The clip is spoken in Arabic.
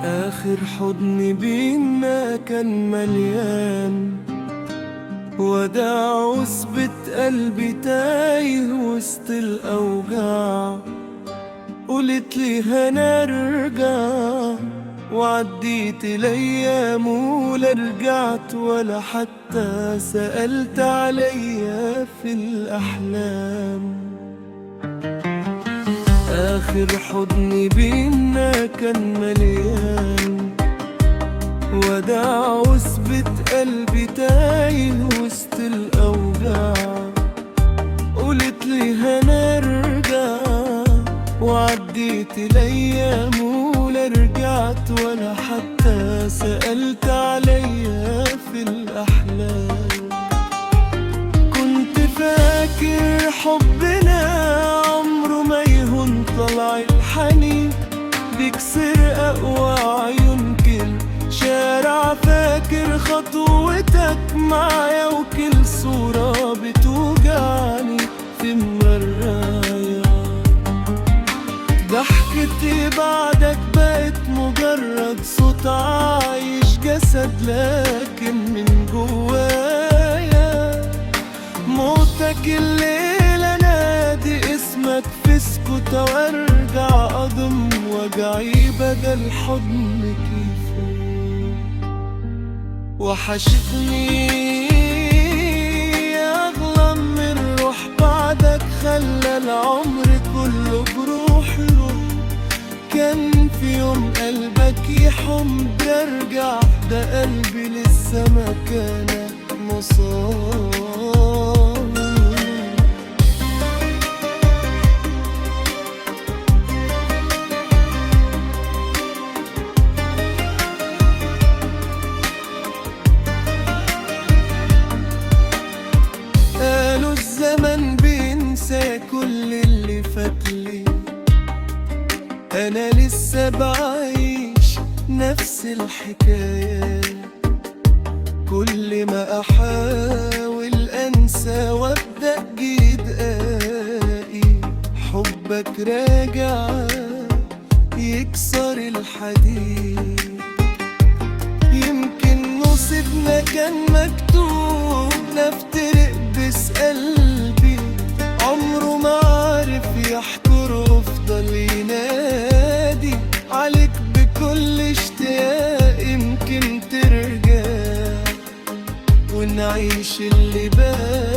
آخر حضن بينا كان مليان وداع وثبت قلبي تايه وسط الأوجاع. قلت لي هنرجع وعديت الأيام ولا رجعت ولا حتى سألت عليا في الأحلام. آخر حضن بينا كان مليان وداع وثبت قلبي تايه وسط الأوجاع. قلت لي هنرجع وعديت الأيام ولا رجعت ولا حتى سألت عليا في الأحلام. كنت فاكر حبنا عمره ما يهون، طلع الحنين بيكسر أقوى عيون كل شارع. فاكر خطوتك معايا وكل صورة بتوجعني في مرايا. ضحكتي بعدك بقت مجرد صوت عايش جسد لكن من جوايا. موتك الليلة نادي اسمك في سكوت وارجع أضم وجعي بدل حضن كيفي. وحشتني أغلى من روح بعدك، خلى العمر كله بروح له. كان في يوم قلبك يحم برجع، ده قلبي لسه مكانك مصاب. قالوا الزمن بينسى كل اللي فاتلي، أنا لسه بعيش نفس الحكاية. كل ما أحاول أنسى وأبدأ جديد ألاقي حبك راجع يكسر الحديد. يمكن نصيبنا كان مكتوب نفترق، بس قلبي عمره ما عارف يحكر وفضل ينادي عليك بكل اشتياق. يمكن ترجع ونعيش اللي باقي